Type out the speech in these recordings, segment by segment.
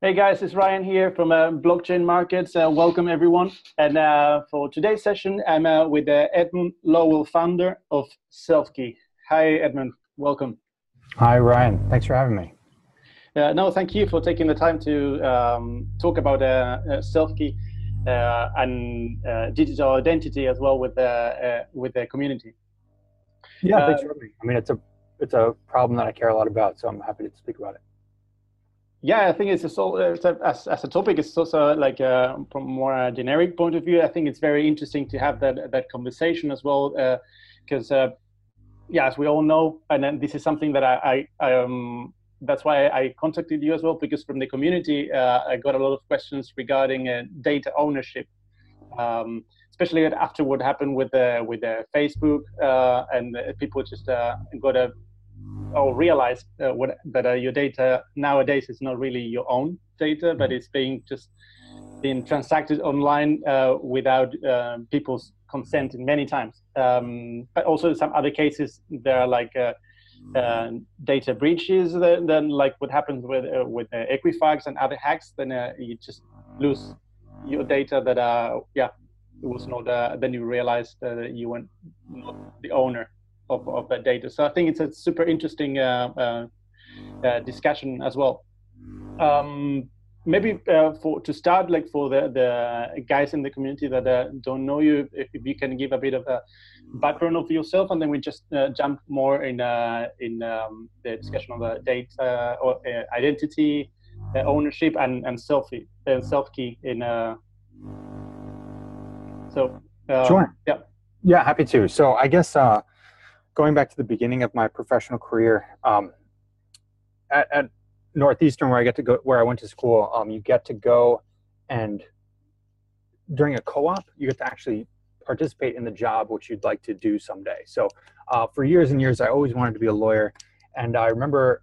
Hey guys, it's Ryan here from Blockchain Markets. Welcome everyone. And for today's session, I'm with Edmund, Lowell, founder of Selfkey. Hi Edmund, welcome. Hi Ryan, thanks for having me. No, thank you for taking the time to talk about Selfkey and digital identity as well with the community. Yeah, thanks for having me. I mean, it's a problem that I care a lot about, so I'm happy to speak about it. Yeah, I think as a topic, it's also like from a more generic point of view. I think it's very interesting to have that conversation as well, because yeah, as we all know, and then this is something that I that's why I contacted you as well, because from the community I got a lot of questions regarding data ownership, especially after what happened with the Facebook and people just got a. Or realize that your data nowadays is not really your own data, but it's being transacted online without people's consent many times. But also in some other cases, there are like data breaches. Then like what happens with Equifax and other hacks, then you just lose your data that it was not. Then you realize that you were not the owner of that data. So I think it's a super interesting discussion as well. Maybe to start, like for the guys in the community that don't know you, if you can give a bit of a background of yourself, and then we just jump more in the discussion of data or identity, ownership, and Selfkey in. Sure. Yeah. Yeah, happy to. So I guess. Going back to the beginning of my professional career, at Northeastern, where I went to school, you get to go and during a co-op, you get to actually participate in the job which you'd like to do someday. So for years and years, I always wanted to be a lawyer, and I remember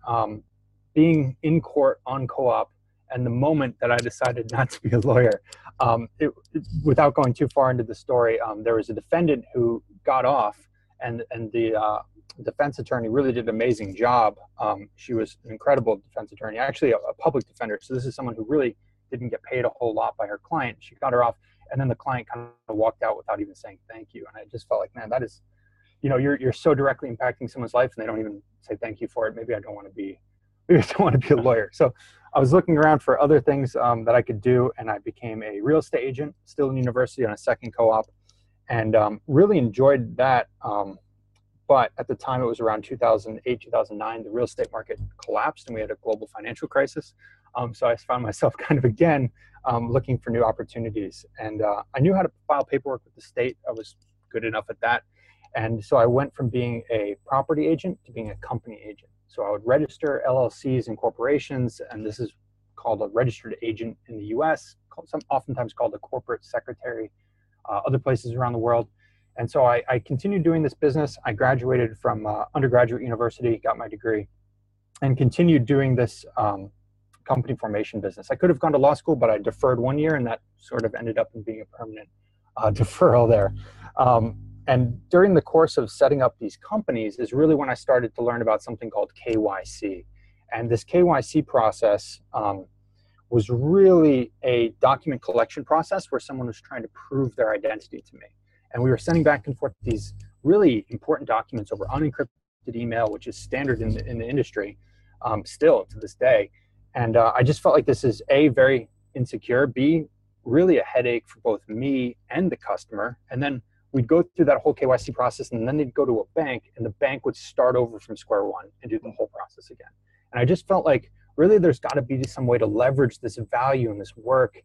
being in court on co-op, and the moment that I decided not to be a lawyer, without going too far into the story, there was a defendant who got off. And the defense attorney really did an amazing job. She was an incredible defense attorney, actually a public defender. So this is someone who really didn't get paid a whole lot by her client. She got her off, and then the client kind of walked out without even saying thank you. And I just felt like, man, that is, you're so directly impacting someone's life, and they don't even say thank you for it. Maybe I don't want to be a lawyer. So I was looking around for other things that I could do, and I became a real estate agent, still in university on a second co-op. And really enjoyed that. But at the time, it was around 2008, 2009, the real estate market collapsed and we had a global financial crisis. So I found myself kind of again looking for new opportunities. And I knew how to file paperwork with the state. I was good enough at that. And so I went from being a property agent to being a company agent. So I would register LLCs and corporations, and this is called a registered agent in the US, oftentimes called a corporate secretary. Other places around the world. And so I continued doing this business. I graduated from undergraduate university, got my degree, and continued doing this company formation business. I could have gone to law school, but I deferred 1 year, and that sort of ended up in being a permanent deferral there. And during the course of setting up these companies is really when I started to learn about something called KYC. And this KYC process was really a document collection process where someone was trying to prove their identity to me. And we were sending back and forth these really important documents over unencrypted email, which is standard in the industry still to this day. And I just felt like this is A, very insecure, B, really a headache for both me and the customer. And then we'd go through that whole KYC process, and then they'd go to a bank, and the bank would start over from square one and do the whole process again. And I just felt like really there's got to be some way to leverage this value and this work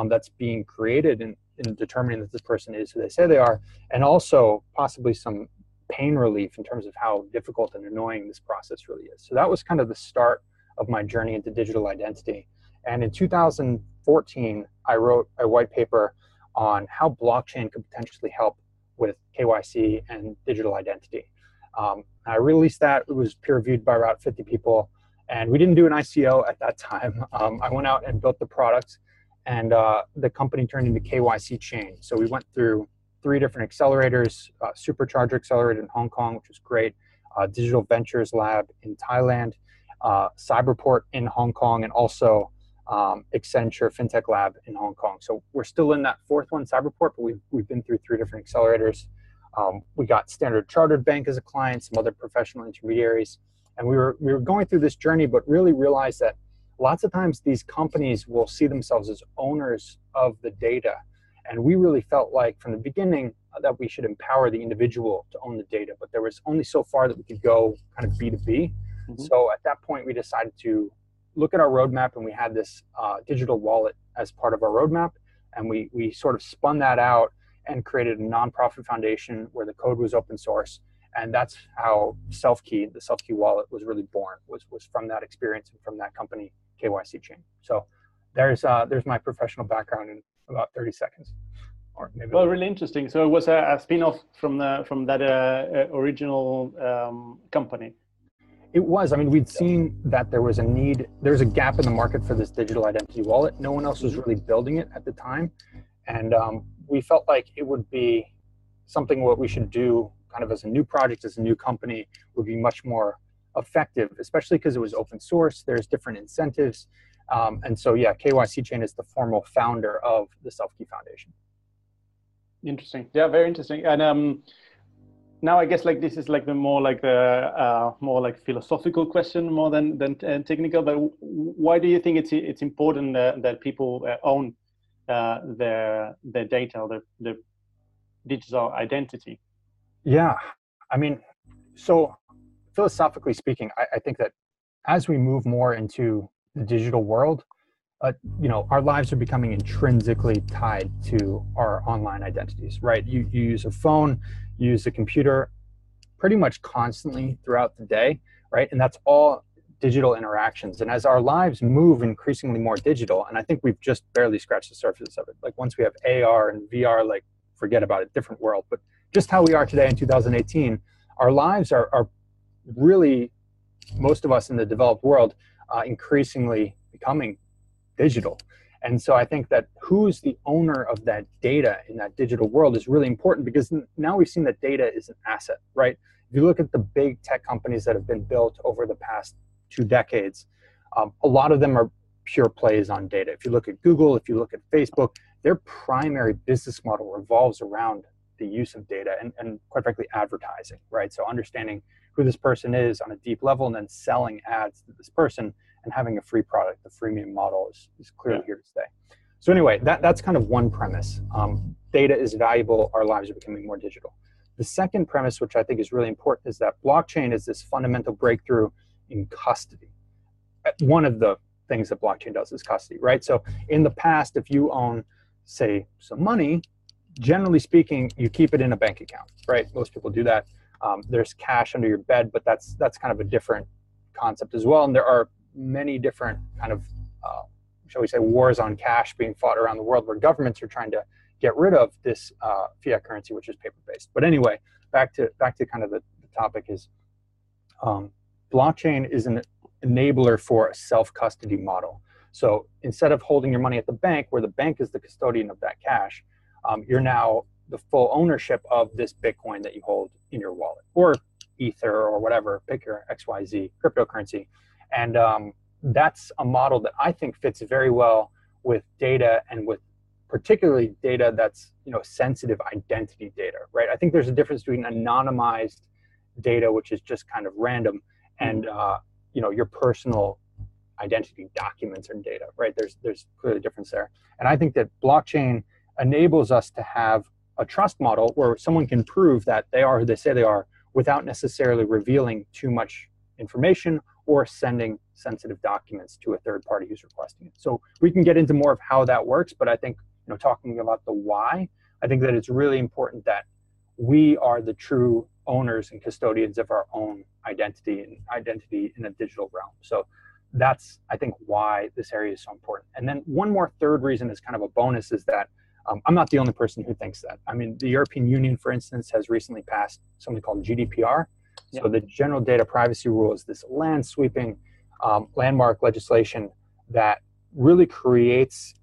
that's being created in determining that this person is who they say they are, and also possibly some pain relief in terms of how difficult and annoying this process really is. So that was kind of the start of my journey into digital identity. And in 2014, I wrote a white paper on how blockchain could potentially help with KYC and digital identity. I released that. It was peer reviewed by about 50 people. And we didn't do an ICO at that time. I went out and built the product, and the company turned into KYC Chain. So we went through 3 different accelerators, Supercharger Accelerator in Hong Kong, which was great, Digital Ventures Lab in Thailand, Cyberport in Hong Kong, and also Accenture FinTech Lab in Hong Kong. So we're still in that fourth one, Cyberport, but we've been through 3 different accelerators. We got Standard Chartered Bank as a client, some other professional intermediaries, and we were going through this journey, but really realized that lots of times these companies will see themselves as owners of the data. And we really felt like from the beginning that we should empower the individual to own the data, but there was only so far that we could go kind of B2B. So at that point, we decided to look at our roadmap, and we had this digital wallet as part of our roadmap. And we sort of spun that out and created a nonprofit foundation where the code was open source. And that's how Selfkey, the Selfkey wallet, was really born, was from that experience and from that company, KYC Chain. So there's my professional background in about 30 seconds. Or maybe really interesting. So it was a spin-off from that original company. It was. I mean, we'd seen that there was a gap in the market for this digital identity wallet. No one else was really building it at the time. And we felt like it would be something what we should do kind of as a new project, as a new company, would be much more effective, especially because it was open source. There's different incentives. And so, yeah, KYC Chain is the formal founder of the Selfkey Foundation. Interesting. Yeah, very interesting. And now I guess like this is like the more like philosophical question more than technical. But why do you think it's important that people own their data, their digital identity? Yeah, I mean, so philosophically speaking, I think that as we move more into the digital world, our lives are becoming intrinsically tied to our online identities, right? You use a phone, you use a computer pretty much constantly throughout the day, right? And that's all digital interactions. And as our lives move increasingly more digital, and I think we've just barely scratched the surface of it. Like once we have AR and VR, like forget about it, different world. But just how we are today in 2018, our lives are really, most of us in the developed world, increasingly becoming digital. And so I think that who's the owner of that data in that digital world is really important, because now we've seen that data is an asset, right? If you look at the big tech companies that have been built over the past 2 decades, a lot of them are pure plays on data. If you look at Google, if you look at Facebook, their primary business model revolves around the use of data and quite frankly, advertising, right? So understanding who this person is on a deep level and then selling ads to this person and having a free product. The freemium model is clearly here to stay. So anyway, that's kind of one premise. Data is valuable. Our lives are becoming more digital. The second premise, which I think is really important, is that blockchain is this fundamental breakthrough in custody. One of the things that blockchain does is custody, right? So in the past, if you own, say, some money, generally speaking, you keep it in a bank account, right? Most people do that. There's cash under your bed, but that's kind of a different concept as well. And there are many different kind of, shall we say, wars on cash being fought around the world, where governments are trying to get rid of this fiat currency, which is paper-based. But anyway, back to kind of the topic is blockchain is an enabler for a self-custody model. So instead of holding your money at the bank, where the bank is the custodian of that cash, you're now the full ownership of this Bitcoin that you hold in your wallet, or Ether, or whatever, pick your XYZ cryptocurrency. And that's a model that I think fits very well with data, and with particularly data that's sensitive identity data, right? I think there's a difference between anonymized data, which is just kind of random, and your personal identity documents and data, right? There's clearly a difference there. And I think that blockchain enables us to have a trust model where someone can prove that they are who they say they are without necessarily revealing too much information or sending sensitive documents to a third party who's requesting it. So we can get into more of how that works, but I think talking about the why, I think that it's really important that we are the true owners and custodians of our own identity in a digital realm. So that's, I think, why this area is so important. And then one more third reason is kind of a bonus, is that I'm not the only person who thinks that. I mean, the European Union, for instance, has recently passed something called GDPR. So the General Data Privacy Rule is this land-sweeping landmark legislation that really creates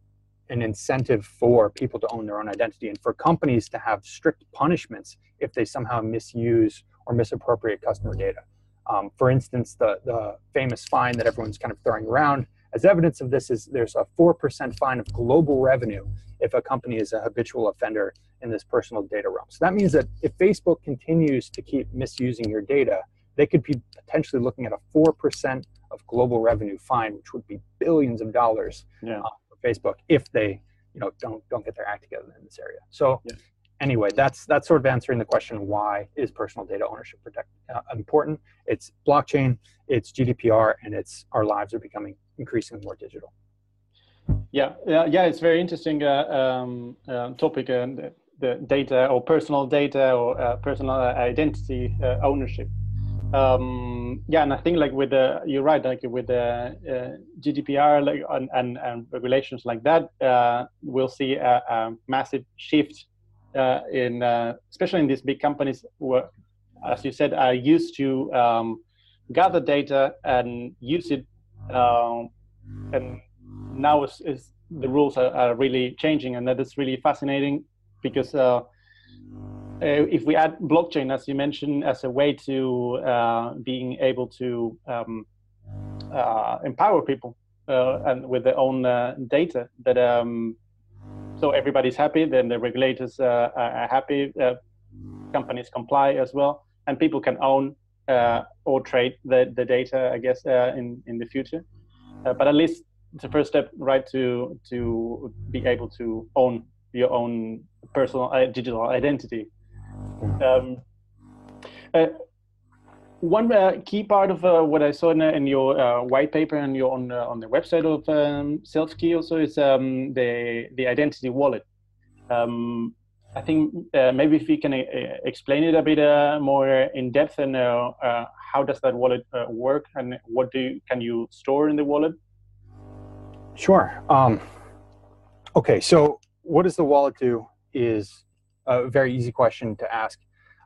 an incentive for people to own their own identity, and for companies to have strict punishments if they somehow misuse or misappropriate customer data. For instance, the famous fine that everyone's kind of throwing around As evidence of this is there's a 4% fine of global revenue if a company is a habitual offender in this personal data realm. So that means that if Facebook continues to keep misusing your data, they could be potentially looking at a 4% of global revenue fine, which would be billions of dollars for Facebook if they, don't get their act together in this area. So anyway, that's sort of answering the question, why is personal data ownership important? It's blockchain, it's GDPR, and it's our lives are becoming increasingly more digital. Yeah, it's very interesting topic, and the data or personal data or personal identity ownership. And I think like with you're right, like with the GDPR and regulations like that, we'll see a massive shift in especially in these big companies who, as you said, are used to gather data and use it, and now is the rules are really changing, and that is really fascinating because if we add blockchain, as you mentioned, as a way to being able to empower people and with their own data, that so everybody's happy, then the regulators are happy, companies comply as well, and people can own or trade the data, I guess, in the future. But at least it's the first step, right, to be able to own your own personal digital identity. One key part of what I saw in your white paper and your on the website of Selfkey also is the identity wallet. I think maybe if you can explain it a bit more in depth, and how does that wallet work, and what can you store in the wallet? Sure. Okay, so what does the wallet do is a very easy question to ask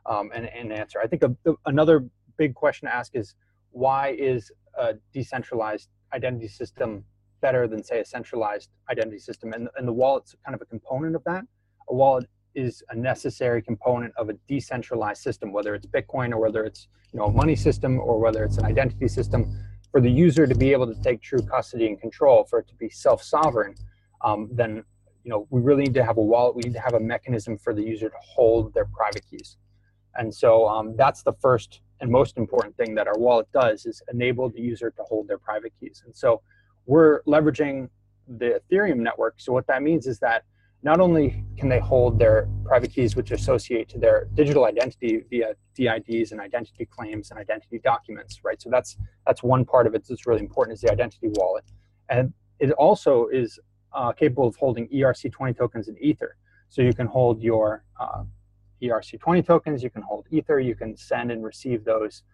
and answer. I think another big question to ask is, why is a decentralized identity system better than, say, a centralized identity system? And the wallet's kind of a component of that. A wallet is a necessary component of a decentralized system, whether it's Bitcoin or whether it's a money system or whether it's an identity system. For the user to be able to take true custody and control, for it to be self-sovereign, then we really need to have a wallet. We need to have a mechanism for the user to hold their private keys. And so that's the first and most important thing that our wallet does, is enable the user to hold their private keys. And so we're leveraging the Ethereum network. So what that means is that not only can they hold their private keys, which associate to their digital identity via DIDs and identity claims and identity documents, right? So that's one part of it that's really important, is the identity wallet. And it also is capable of holding ERC20 tokens and Ether. So you can hold your ERC20 tokens, you can hold Ether, you can send and receive those.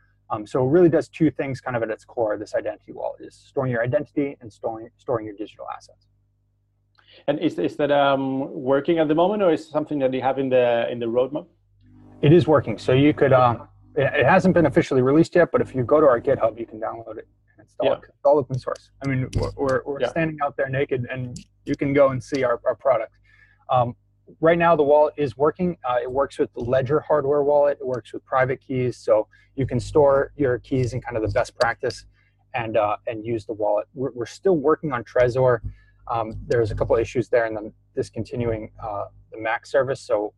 So it really does two things kind of at its core. This identity wallet is storing your identity and storing your digital assets. And is that working at the moment, or is it something that you have in the roadmap? It is working. So you could, it hasn't been officially released yet, but if you go to our GitHub, you can download it and install it. It's all open source. I mean, we're standing out there naked, and you can go and see our product. Right now, the wallet is working. It works with the Ledger hardware wallet. It works with private keys. So you can store your keys in kind of the best practice and use the wallet. We're still working on Trezor. There's a couple of issues there in them discontinuing the Mac service, so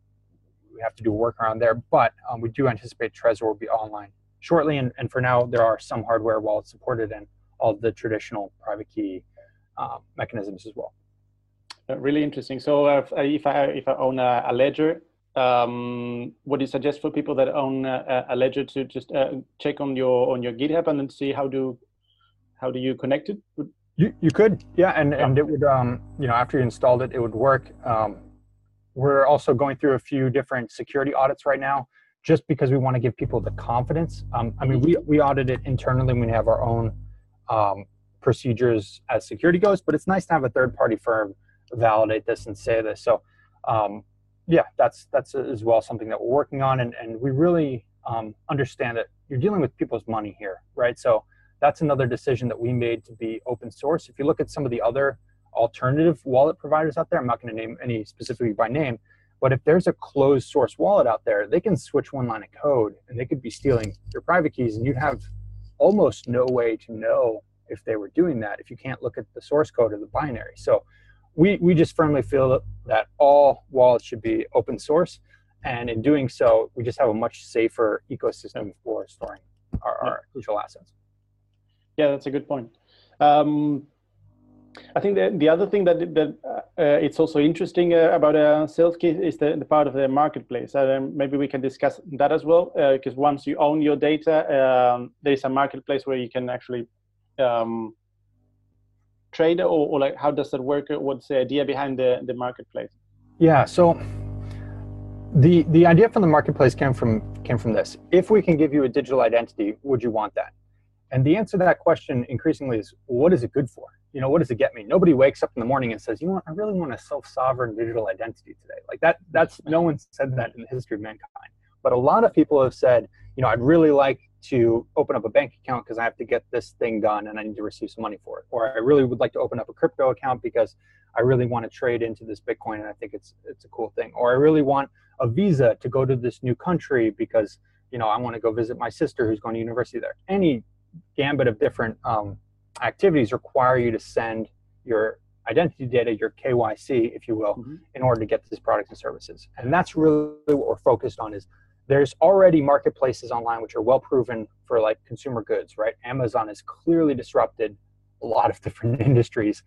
we have to do work around there. But we do anticipate Trezor will be online shortly. And for now, there are some hardware wallets supported and all the traditional private key mechanisms as well. Really interesting. So if I own a Ledger, what do you suggest for people that own a Ledger to just check on your GitHub and then see how do you connect it? You could, yeah, and it would, after you installed it, it would work. We're also going through a few different security audits right now, just because we want to give people the confidence. I mean, we audit it internally. We have our own procedures as security goes, but it's nice to have a third-party firm validate this and say this. So, yeah, that's as well something that we're working on, and we really understand that you're dealing with people's money here, right? So that's another decision that we made to be open source. If you look at some of the other alternative wallet providers out there, I'm not going to name any specifically by name, but if there's a closed source wallet out there, they can switch one line of code and they could be stealing your private keys, and you'd have almost no way to know if they were doing that if you can't look at the source code of the binary. So we just firmly feel that all wallets should be open source, and in doing so, we just have a much safer ecosystem for storing our digital assets. Yeah, that's a good point. I think the other thing that it's also interesting about Selfkey is the part of the marketplace. Maybe we can discuss that as well, because once you own your data, there is a marketplace where you can actually trade, or like, how does that work? What's the idea behind the marketplace? Yeah, so the idea from the marketplace came from this. If we can give you a digital identity, would you want that? And the answer to that question increasingly is, what is it good for? What does it get me? Nobody wakes up in the morning and says, you know what, I really want a self-sovereign digital identity today. Like that's no one said that in the history of mankind. But a lot of people have said, I'd really like to open up a bank account because I have to get this thing done and I need to receive some money for it. Or I really would like to open up a crypto account because I really want to trade into this Bitcoin and I think it's a cool thing. Or I really want a visa to go to this new country because, I want to go visit my sister who's going to university there. Any gambit of different activities require you to send your identity data, your KYC, if you will, in order to get these products and services. And that's really what we're focused on. Is there's already marketplaces online which are well proven for like consumer goods, right? Amazon has clearly disrupted a lot of different industries.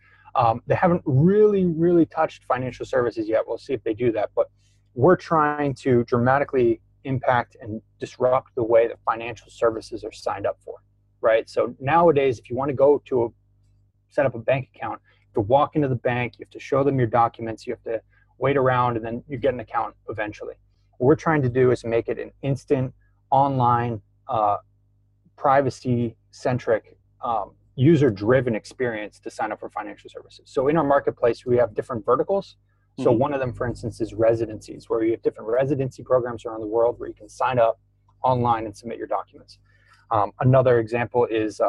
They haven't really touched financial services yet. We'll see if they do that, but we're trying to dramatically impact and disrupt the way that financial services are signed up for, right? So nowadays, if you want to go to set up a bank account, you have to walk into the bank, you have to show them your documents, you have to wait around, and then you get an account eventually. What we're trying to do is make it an instant, online, privacy-centric, user-driven experience to sign up for financial services. So in our marketplace, we have different verticals. So one of them, for instance, is residencies, where you have different residency programs around the world where you can sign up online and submit your documents. Another example is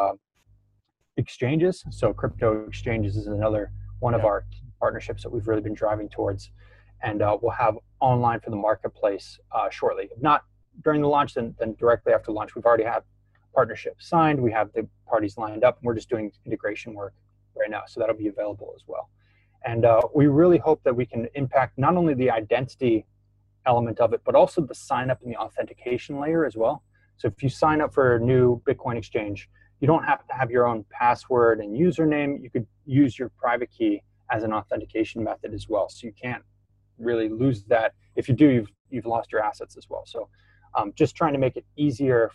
exchanges. So crypto exchanges is another one of our partnerships that we've really been driving towards. And we'll have online for the marketplace shortly. If not during the launch, then directly after launch. We've already had partnerships signed. We have the parties lined up, and we're just doing integration work right now. So that'll be available as well. And we really hope that we can impact not only the identity element of it, but also the sign up and the authentication layer as well. So if you sign up for a new Bitcoin exchange, you don't have to have your own password and username. You could use your private key as an authentication method as well. So you can't really lose that. If you do, you've lost your assets as well. So just trying to make it easier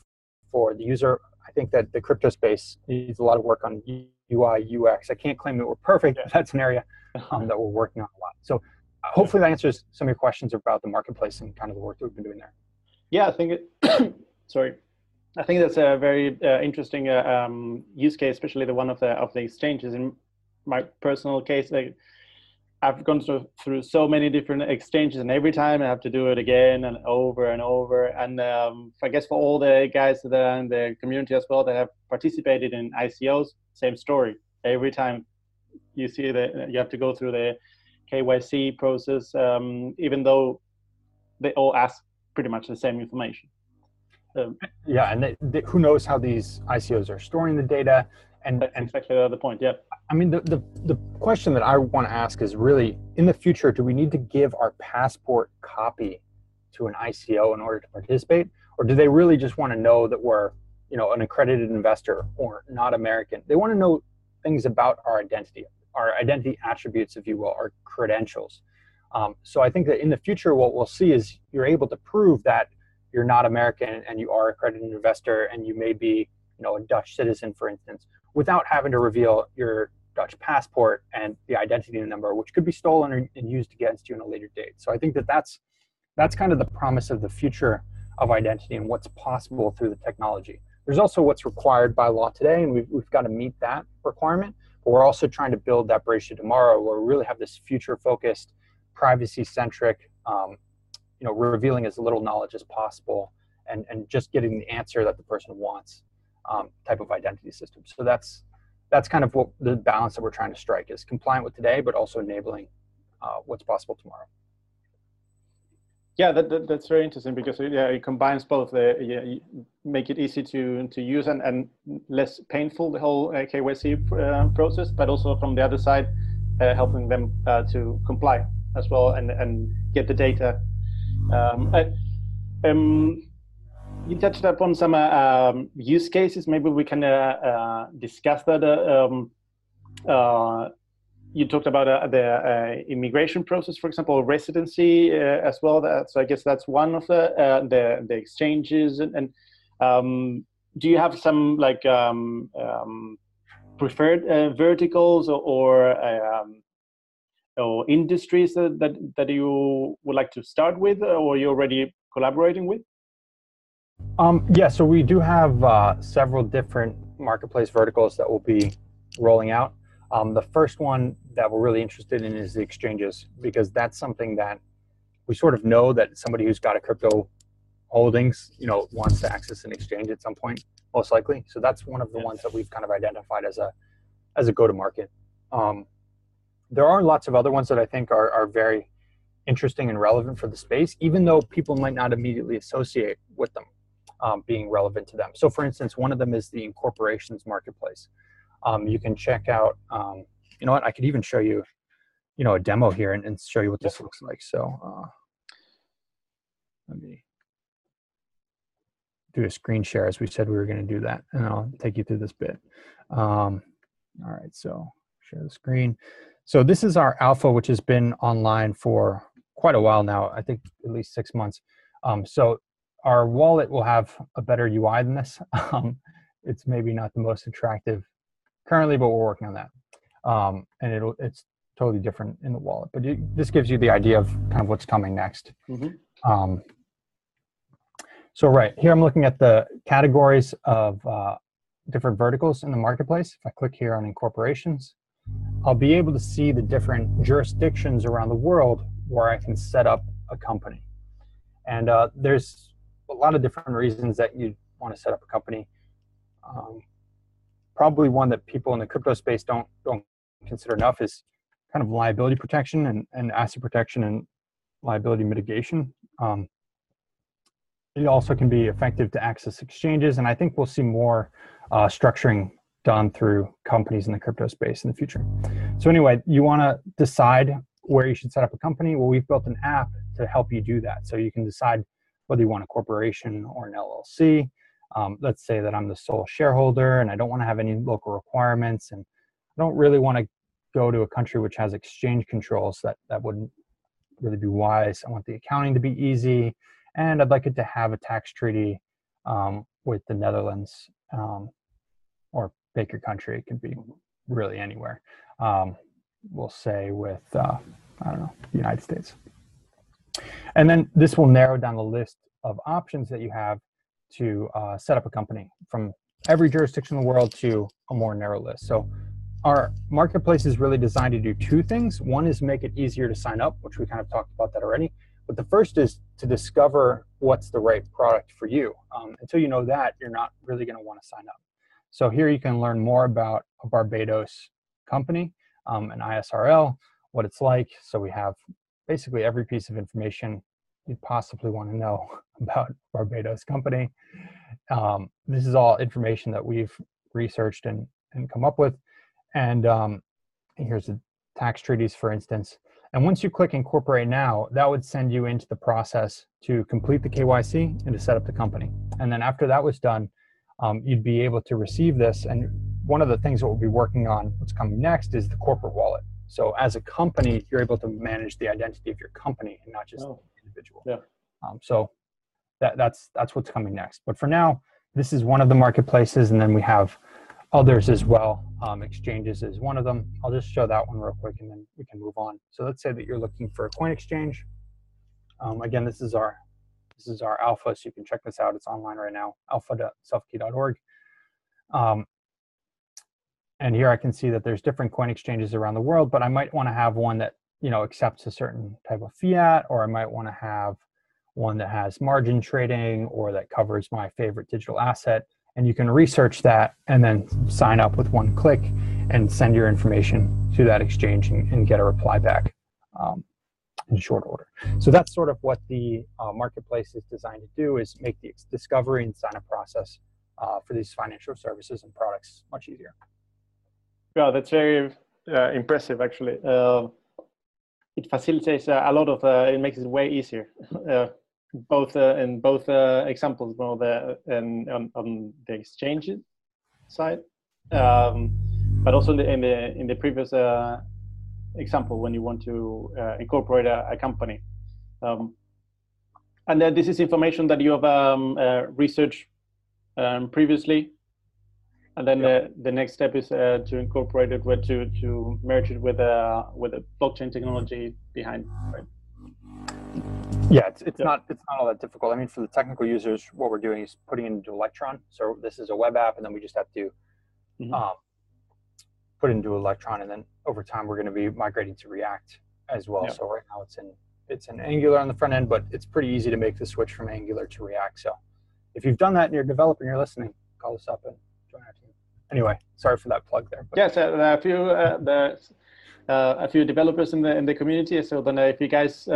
for the user. I think that the crypto space needs a lot of work on UI, UX. I can't claim that we're perfect, but that's an area that we're working on a lot. So hopefully that answers some of your questions about the marketplace and kind of the work that we've been doing there. Yeah, I think sorry. I think that's a very interesting use case, especially the one of the exchanges. In my personal case, I've gone through so many different exchanges, and every time I have to do it again and over and over. And I guess for all the guys that are in the community as well that have participated in ICOs, same story. Every time you see that you have to go through the KYC process, even though they all ask pretty much the same information. Yeah, and who knows how these ICOs are storing the data. And exactly the other point, yeah. I mean, the question that I want to ask is really, in the future, do we need to give our passport copy to an ICO in order to participate? Or do they really just want to know that we're, an accredited investor or not American? They want to know things about our identity attributes, if you will, our credentials. So I think that in the future, what we'll see is you're able to prove that you're not American and you are a accredited investor and you may be, a Dutch citizen, for instance, without having to reveal your Dutch passport and the identity number, which could be stolen and used against you in a later date. So I think that that's kind of the promise of the future of identity and what's possible through the technology. There's also what's required by law today, and we've got to meet that requirement. But we're also trying to build that bridge to tomorrow, where we really have this future-focused, privacy-centric, revealing as little knowledge as possible, and just getting the answer that the person wants, type of identity system. So that's kind of what the balance that we're trying to strike is: compliant with today, but also enabling what's possible tomorrow. Yeah, that's very interesting because it combines both you make it easy to use and less painful, the whole KYC process, but also from the other side, helping them to comply as well and get the data. You touched upon some use cases. Maybe we can discuss that. You talked about the immigration process, for example, residency as well. So I guess that's one of the exchanges. And do you have some like preferred verticals or industries that you would like to start with, or you're already collaborating with? Yeah, so we do have several different marketplace verticals that will be rolling out. The first one that we're really interested in is the exchanges, because that's something that we sort of know that somebody who's got a crypto holdings, wants to access an exchange at some point, most likely. So that's one of the ones that we've kind of identified as a go-to-market. There are lots of other ones that I think are very interesting and relevant for the space, even though people might not immediately associate with them being relevant to them. So for instance, one of them is the incorporations marketplace. You can check out, you know what, I could even show you, a demo here and show you what this looks like. So let me do a screen share as we said we were going to do that, and I'll take you through this bit. All right, so share the screen. So this is our alpha, which has been online for quite a while now, I think at least 6 months. So our wallet will have a better UI than this. It's maybe not the most attractive currently, but we're working on that. And it's totally different in the wallet. But this gives you the idea of kind of what's coming next. Mm-hmm. So right here, I'm looking at the categories of different verticals in the marketplace. If I click here on incorporations, I'll be able to see the different jurisdictions around the world where I can set up a company. And there's a lot of different reasons that you want to set up a company. Probably one that people in the crypto space don't consider enough is kind of liability protection and asset protection and liability mitigation. It also can be effective to access exchanges, and I think we'll see more structuring done through companies in the crypto space in the future. So anyway, you want to decide where you should set up a company. Well, we've built an app to help you do that. So you can decide whether you want a corporation or an LLC. Let's say that I'm the sole shareholder and I don't want to have any local requirements, and I don't really want to go to a country which has exchange controls. That wouldn't really be wise. I want the accounting to be easy, and I'd like it to have a tax treaty with the Netherlands or pick your country. It can be really anywhere. We'll say with, I don't know, the United States. And then this will narrow down the list of options that you have to set up a company from every jurisdiction in the world to a more narrow list. So our marketplace is really designed to do two things. One is make it easier to sign up, which we kind of talked about that already. But the first is to discover what's the right product for you. Until you know that, you're not really going to want to sign up. So here you can learn more about a Barbados company, an ISRL, what it's like. So we have basically every piece of information you'd possibly want to know about Barbados company. This is all information that we've researched and come up with. And here's the tax treaties, for instance. And once you click Incorporate Now, that would send you into the process to complete the KYC and to set up the company. And then after that was done, you'd be able to receive this. And one of the things that we'll be working on, what's coming next, is the corporate wallet. So as a company, you're able to manage the identity of your company and not just the individual. Yeah. So that's what's coming next. But for now, this is one of the marketplaces, and then we have others as well. Exchanges is one of them. I'll just show that one real quick, and then we can move on. So let's say that you're looking for a coin exchange. Again, this is our alpha, so you can check this out. It's online right now, alpha.selfkey.org. And here I can see that there's different coin exchanges around the world, but I might want to have one that accepts a certain type of fiat, or I might want to have one that has margin trading or that covers my favorite digital asset. And you can research that and then sign up with one click and send your information to that exchange and get a reply back. in short order. So that's sort of what the marketplace is designed to do, is make the discovery and sign up process for these financial services and products much easier. Yeah, that's very impressive, actually. It facilitates a lot of, it makes it way easier, both in both examples, on the exchanges side, but also in the previous example when you want to incorporate a company. And then this is information that you have researched previously, and then the next step is to incorporate it to merge it with a blockchain technology behind, right? Yeah, it's not all that difficult. I mean, for the technical users, what we're doing is putting it into Electron. So this is a web app, and then we just have to put it into Electron, and then over time we're going to be migrating to React as well. Yeah. So right now it's in Angular on the front end, but it's pretty easy to make the switch from Angular to React. So if you've done that and you're a developer and you're listening, call us up and join our team. Anyway, sorry for that plug there. But. Yes, a few developers in the community. So then, if you guys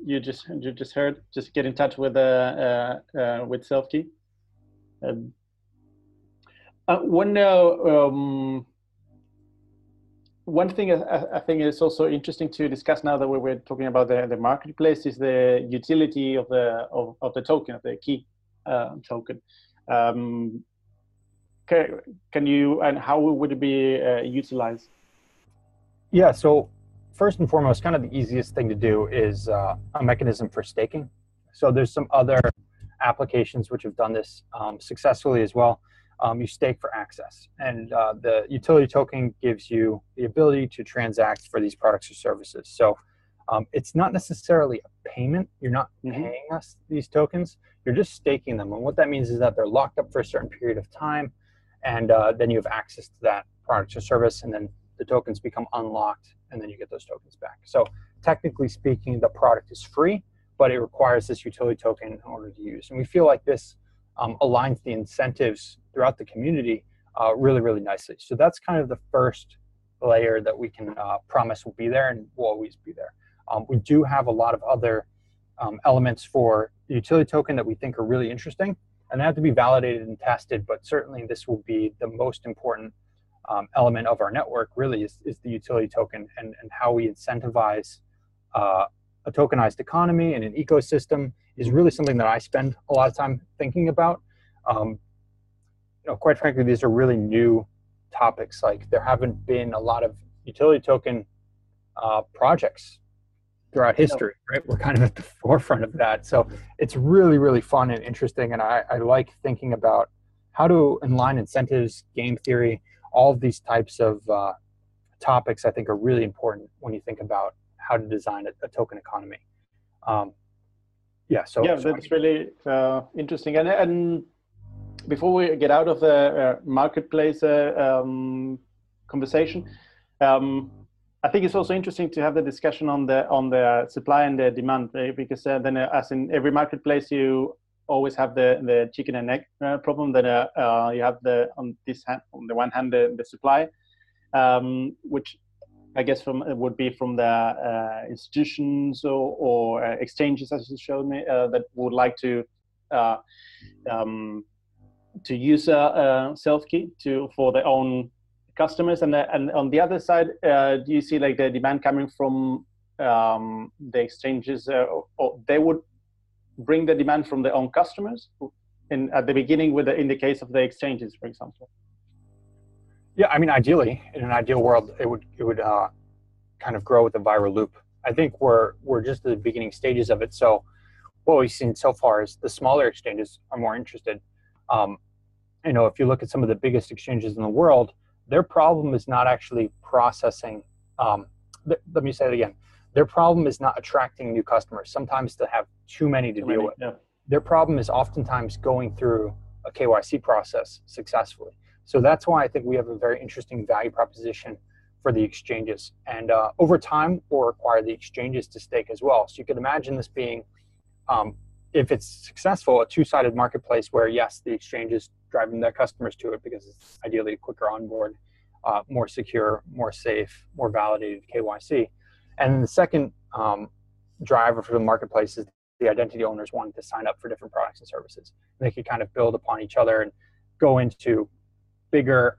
you just heard, just get in touch with Selfkey. One thing I think is also interesting to discuss now that we're talking about the marketplace is the utility of the token, of the key token. Can you, and how would it be utilized? Yeah, so first and foremost, kind of the easiest thing to do is a mechanism for staking. So there's some other applications which have done this successfully as well. You stake for access, and the utility token gives you the ability to transact for these products or services. So it's not necessarily a payment. You're not paying us these tokens. You're just staking them. And what that means is that they're locked up for a certain period of time, and then you have access to that product or service, and then the tokens become unlocked, and then you get those tokens back. So technically speaking, the product is free, but it requires this utility token in order to use. And we feel like this aligns the incentives throughout the community really, really nicely. So that's kind of the first layer that we can promise will be there and will always be there. We do have a lot of other elements for the utility token that we think are really interesting, and they have to be validated and tested, but certainly this will be the most important element of our network, really, is the utility token, and how we incentivize a tokenized economy and an ecosystem is really something that I spend a lot of time thinking about. Quite frankly, these are really new topics. Like, there haven't been a lot of utility token projects throughout history, right? We're kind of at the forefront of that. So it's really, really fun and interesting. And I like thinking about how to align incentives, game theory, all of these types of topics I think are really important when you think about how to design a token economy. That's really interesting. And before we get out of the marketplace conversation, I think it's also interesting to have the discussion on the supply and the demand, right? Because then, as in every marketplace, you always have the chicken and egg problem. That you have on the one hand the supply, which I guess would be from the institutions or exchanges, as you showed me, that would like to use Selfkey for their own customers, and on the other side, do you see like the demand coming from the exchanges, or they would bring the demand from their own customers at the beginning in the case of the exchanges, for example? Yeah, I mean, ideally, in an ideal world, it would kind of grow with a viral loop. I think we're just at the beginning stages of it. So what we've seen so far is the smaller exchanges are more interested. If you look at some of the biggest exchanges in the world, their problem is not actually processing. Let me say it again. Their problem is not attracting new customers. Sometimes they have too many to deal with. Yeah. Their problem is oftentimes going through a KYC process successfully. So that's why I think we have a very interesting value proposition for the exchanges. And over time, we'll require the exchanges to stake as well. So you could imagine this being, if it's successful, a two-sided marketplace where, yes, the exchange is driving their customers to it because it's ideally a quicker onboard, more secure, more safe, more validated KYC. And the second driver for the marketplace is the identity owners wanting to sign up for different products and services. They could kind of build upon each other and go into bigger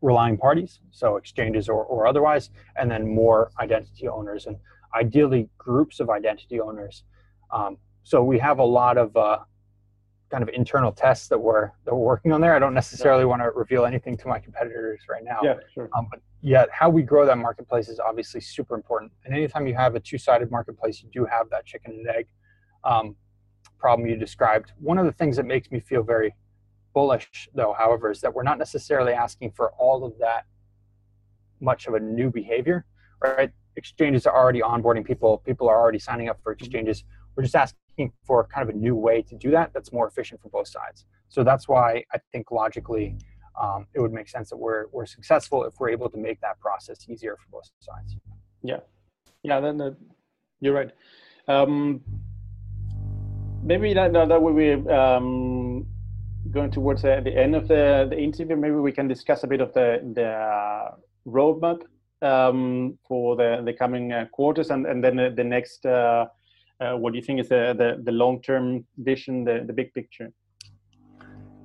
relying parties, so exchanges or otherwise, and then more identity owners, and ideally groups of identity owners. So we have a lot of kind of internal tests that we're working on there. I don't necessarily want to reveal anything to my competitors right now. Yeah, sure. But yeah, how we grow that marketplace is obviously super important. And anytime you have a two-sided marketplace, you do have that chicken and egg problem you described. One of the things that makes me feel very bullish, though, however, is that we're not necessarily asking for all of that much of a new behavior, right? Exchanges are already onboarding people. People are already signing up for exchanges. We're just asking for kind of a new way to do that that's more efficient for both sides. So that's why I think logically it would make sense that we're successful if we're able to make that process easier for both sides. Yeah, then you're right. Maybe that will be going towards the end of the interview. Maybe we can discuss a bit of the roadmap for the coming quarters, and then the next. What do you think is the long-term vision, the big picture?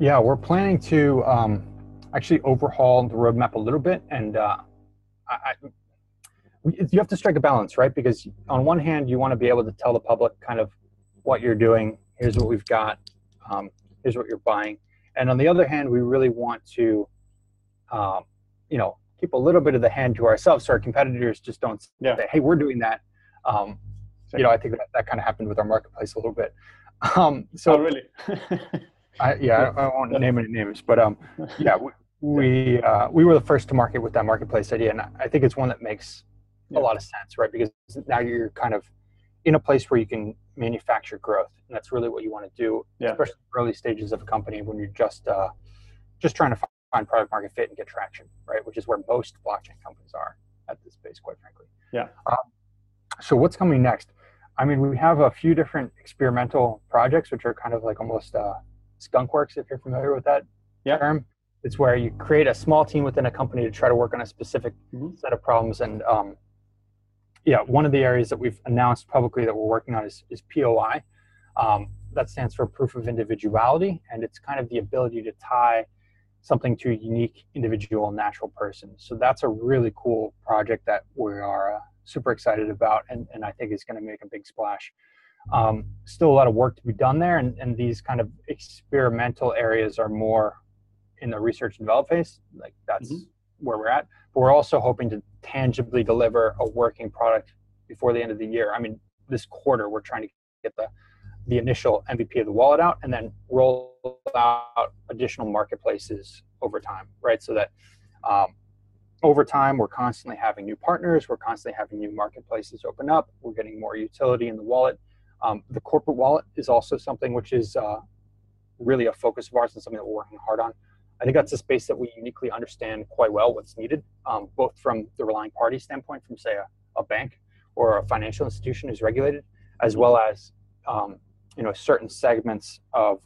Yeah, we're planning to actually overhaul the roadmap a little bit, and you have to strike a balance, right? Because on one hand, you want to be able to tell the public kind of what you're doing. Here's what we've got. Here's what you're buying. And on the other hand, we really want to, keep a little bit of the hand to ourselves, so our competitors just don't say, hey, we're doing that. I think that kind of happened with our marketplace a little bit. Oh, really? I won't name any names, but we were the first to market with that marketplace idea, and I think it's one that makes a lot of sense, right? Because now you're kind of in a place where you can manufacture growth, and that's really what you want to do, especially in early stages of a company when you're just trying to find product market fit and get traction, right? Which is where most blockchain companies are at this space, quite frankly. Yeah. So what's coming next? I mean, we have a few different experimental projects, which are kind of like almost skunk works, if you're familiar with that term. It's where you create a small team within a company to try to work on a specific set of problems. And one of the areas that we've announced publicly that we're working on is POI. That stands for proof of individuality, and it's kind of the ability to tie something to a unique individual natural person. So that's a really cool project that we are super excited about, and I think is going to make a big splash. Still a lot of work to be done there, and these kind of experimental areas are more in the research and develop phase. Like that's where we're at. But we're also hoping to tangibly deliver a working product before the end of the year. I mean, this quarter we're trying to get the initial MVP of the wallet out, and then roll out additional marketplaces over time, right? So that over time, we're constantly having new partners. We're constantly having new marketplaces open up. We're getting more utility in the wallet. The corporate wallet is also something which is really a focus of ours and something that we're working hard on. I think that's a space that we uniquely understand quite well what's needed, both from the relying party standpoint, from say a bank or a financial institution who's regulated, as well as certain segments of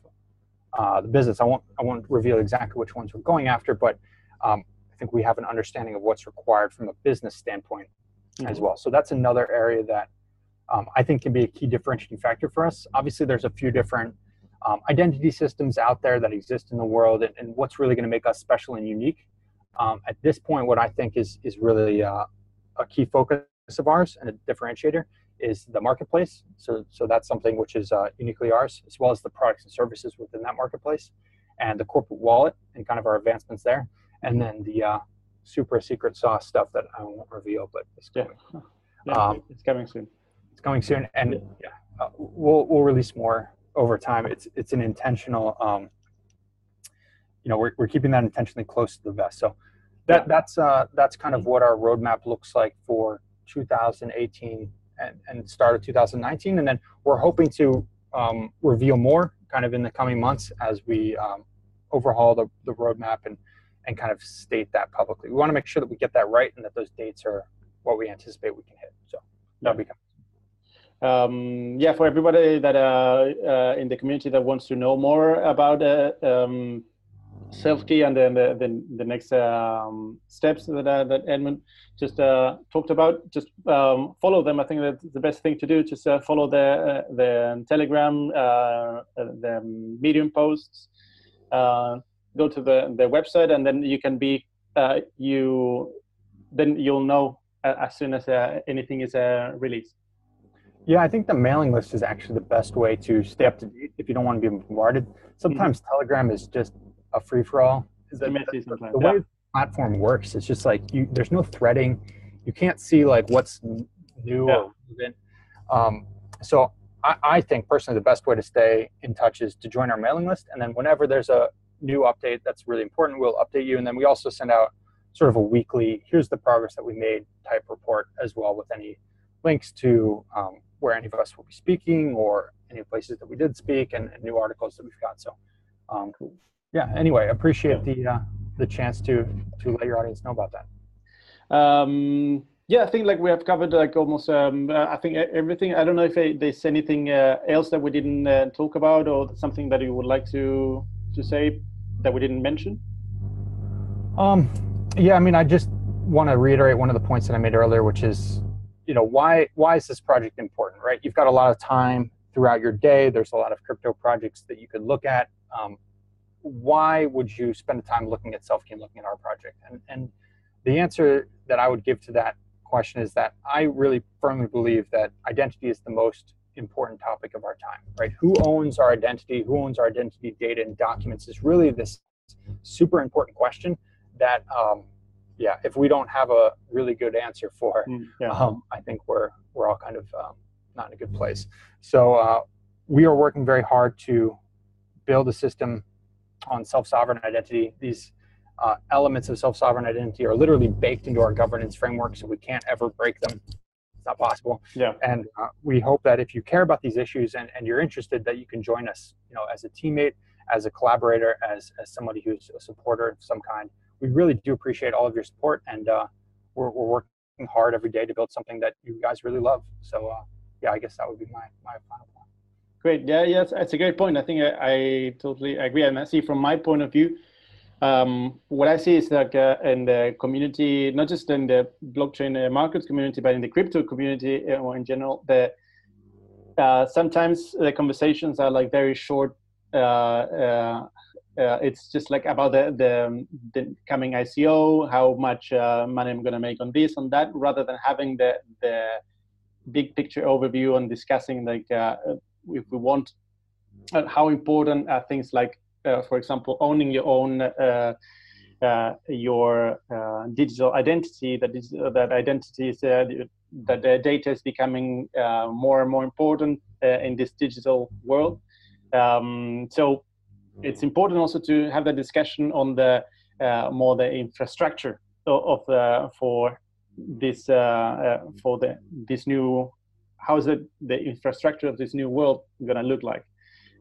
the business. I won't reveal exactly which ones we're going after, but I think we have an understanding of what's required from a business standpoint as well. So that's another area that I think can be a key differentiating factor for us. Obviously, there's a few different identity systems out there that exist in the world, and what's really going to make us special and unique. At this point, what I think is really a key focus of ours and a differentiator is the marketplace. So that's something which is uniquely ours, as well as the products and services within that marketplace, and the corporate wallet and kind of our advancements there. And then the super secret sauce stuff that I won't reveal, but it's coming. It's coming soon. It's coming soon, and we'll release more over time. It's an intentional. We're keeping that intentionally close to the vest. So that's kind of what our roadmap looks like for 2018 and start of 2019, and then we're hoping to reveal more kind of in the coming months as we overhaul the roadmap and kind of state that publicly. We want to make sure that we get that right and that those dates are what we anticipate we can hit. So that'll be coming. For everybody that in the community that wants to know more about Selfkey and then the next steps that Edmund just talked about. Just follow them. I think that's the best thing to do. Just follow the Telegram, the Medium posts. Go to the website, and then you can be then you'll know as soon as anything is released. Yeah, I think the mailing list is actually the best way to stay up to date if you don't want to be bombarded. Sometimes Telegram is just a free-for-all. The way the platform works, it's just like there's no threading. You can't see like what's new or relevant. So I think personally the best way to stay in touch is to join our mailing list, and then whenever there's a new update that's really important, we'll update you. And then we also send out sort of a weekly, here's the progress that we made type report as well, with any links to where any of us will be speaking or any places that we did speak, and new articles that we've got. So cool. Yeah, anyway, appreciate the chance to let your audience know about that. Yeah, I think like we have covered like almost I think everything. I don't know if there's anything else that we didn't talk about, or something that you would like to say that we didn't mention. Yeah, I mean, I just want to reiterate one of the points that I made earlier, which is, why is this project important, right? You've got a lot of time throughout your day. There's a lot of crypto projects that you could look at. Why would you spend the time looking at Selfkey and looking at our project? And the answer that I would give to that question is that I really firmly believe that identity is the most important topic of our time, right? Who owns our identity? Who owns our identity data and documents is really this super important question that, if we don't have a really good answer for, I think we're all kind of not in a good place. So we are working very hard to build a system on self-sovereign identity. These elements of self-sovereign identity are literally baked into our governance framework, so we can't ever break them. It's not possible. Yeah. And we hope that if you care about these issues and you're interested, that you can join us, as a teammate, as a collaborator, as somebody who's a supporter of some kind. We really do appreciate all of your support, and we're working hard every day to build something that you guys really love. So I guess that would be my final point. Great. Yeah, that's a great point. I think I totally agree. And I see from my point of view, what I see is like in the community, not just in the blockchain markets community, but in the crypto community or in general, sometimes the conversations are like very short. It's just like about the coming ICO, how much money I'm going to make on this, on that, rather than having the big picture overview and discussing like if we want how important are things like, for example, owning your own digital identity. That identity is that the data is becoming more and more important in this digital world. So it's important also to have the discussion on the more the infrastructure for this this new, how is the infrastructure of this new world going to look like,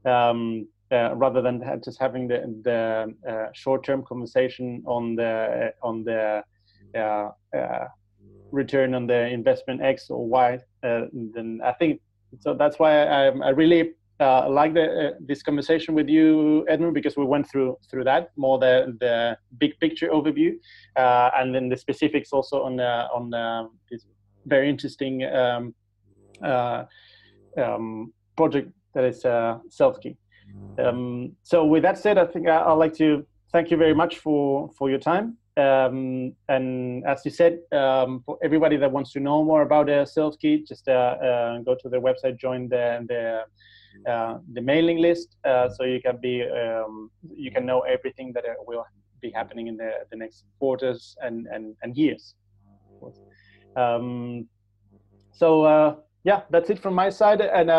rather than just having the short-term conversation on the return on the investment X or Y. Then I think so. That's why I really like this conversation with you, Edmund, because we went through that more the big picture overview, and then the specifics also on this very interesting project that is Selfkey. So with that said, I think I'd like to thank you very much for your time. And as you said, for everybody that wants to know more about Selfkey, just go to their website, join the mailing list, so you can know everything that will be happening in the next quarters and years. Yeah, that's it from my side. And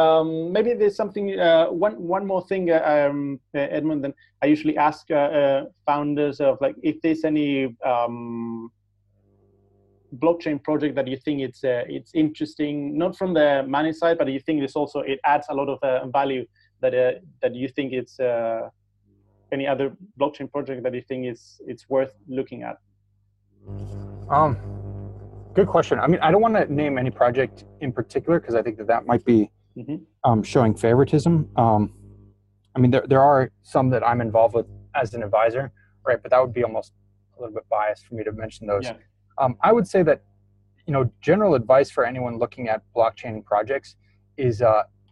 maybe there's something, one more thing, Edmund. Then I usually ask founders of like if there's any blockchain project that you think it's interesting, not from the money side, but you think it adds a lot of value that you think it's any other blockchain project that you think it's worth looking at. Good question. I mean, I don't want to name any project in particular because I think that might be showing favoritism. I mean, there are some that I'm involved with as an advisor. right? But that would be almost a little bit biased for me to mention those. Yeah. I would say that, general advice for anyone looking at blockchain projects is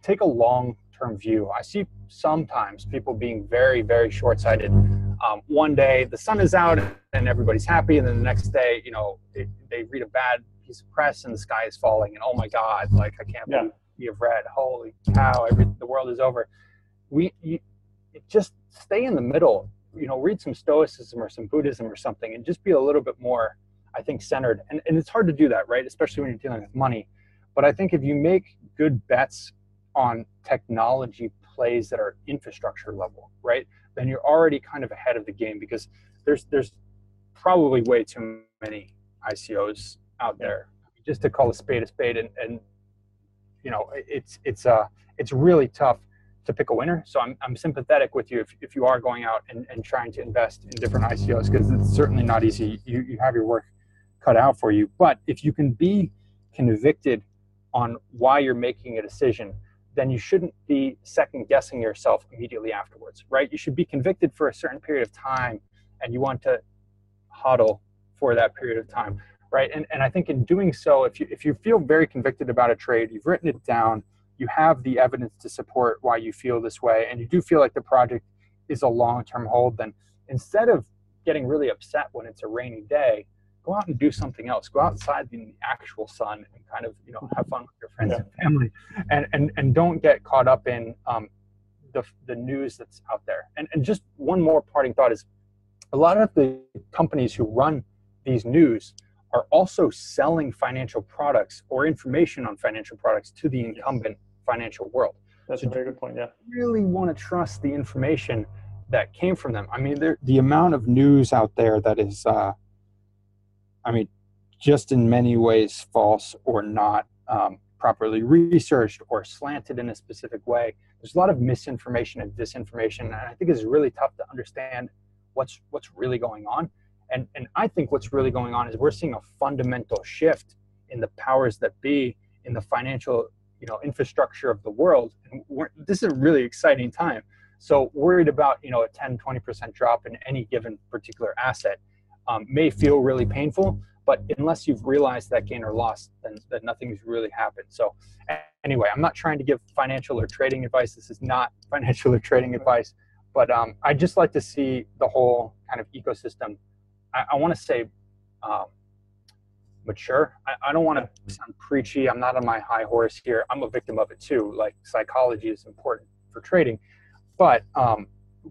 take a long-term view. I see sometimes people being very, very short-sighted. One day the sun is out and everybody's happy, and then the next day, they read a bad piece of press and the sky is falling, and oh my God, like I can't believe we have read, holy cow, the world is over. Just stay in the middle, read some Stoicism or some Buddhism or something, and just be a little bit more, I think, centered. And it's hard to do that, right? Especially when you're dealing with money. But I think if you make good bets on technology plays that are infrastructure level, right, then you're already kind of ahead of the game, because there's probably way too many ICOs out there. Just to call a spade, and it's really tough to pick a winner. So I'm sympathetic with you if you are going out and trying to invest in different ICOs, because it's certainly not easy. You have your work cut out for you. But if you can be convicted on why you're making a decision, then you shouldn't be second guessing yourself immediately afterwards, right? You should be convicted for a certain period of time, and you want to hodl for that period of time, right? And I think in doing so, if you feel very convicted about a trade, you've written it down, you have the evidence to support why you feel this way, and you do feel like the project is a long-term hold, then instead of getting really upset when it's a rainy day, go out and do something else. Go outside in the actual sun and kind of, have fun with your friends and family, and don't get caught up in the news that's out there. And just one more parting thought is, a lot of the companies who run these news are also selling financial products or information on financial products to the incumbent financial world. That's a very good point, yeah. You really want to trust the information that came from them. I mean, the amount of news out there that is, just in many ways false or not properly researched or slanted in a specific way. There's a lot of misinformation and disinformation, and I think it's really tough to understand what's really going on. And I think what's really going on is we're seeing a fundamental shift in the powers that be in the financial, infrastructure of the world. And this is a really exciting time. So worried about, a 10, 20% drop in any given particular asset may feel really painful, but unless you've realized that gain or loss, then nothing's really happened. So anyway, I'm not trying to give financial or trading advice. This is not financial or trading advice, but I just like to see the whole kind of ecosystem. I want to say mature. I don't want to sound preachy. I'm not on my high horse here. I'm a victim of it too. Like, psychology is important for trading, but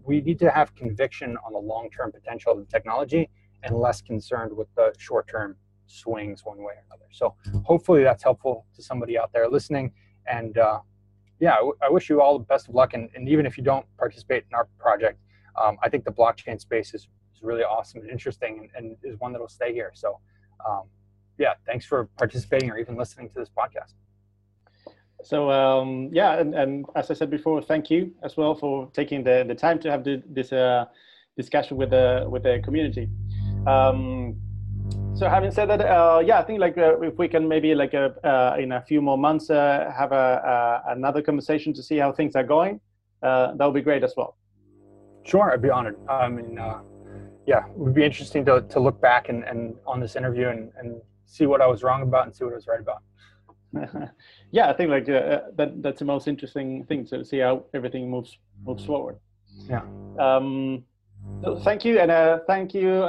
we need to have conviction on the long-term potential of the technology and less concerned with the short-term swings one way or another. So hopefully that's helpful to somebody out there listening. And I wish you all the best of luck. And even if you don't participate in our project, I think the blockchain space is really awesome and interesting, and is one that will stay here. So thanks for participating or even listening to this podcast. So and as I said before, thank you as well for taking the time to have this discussion with the community. So having said that, I think if we can maybe in a few more months have another conversation to see how things are going, that would be great as well. Sure, I'd be honored. It would be interesting to look back and on this interview and see what I was wrong about and see what I was right about. I think that's the most interesting thing, to see how everything moves forward. Yeah. So thank you, and thank you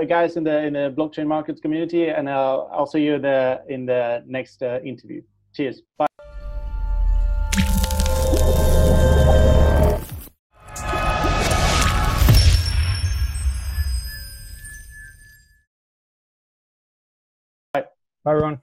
guys in the blockchain markets community, and I'll see you in the next interview. Cheers. Bye. Bye, everyone.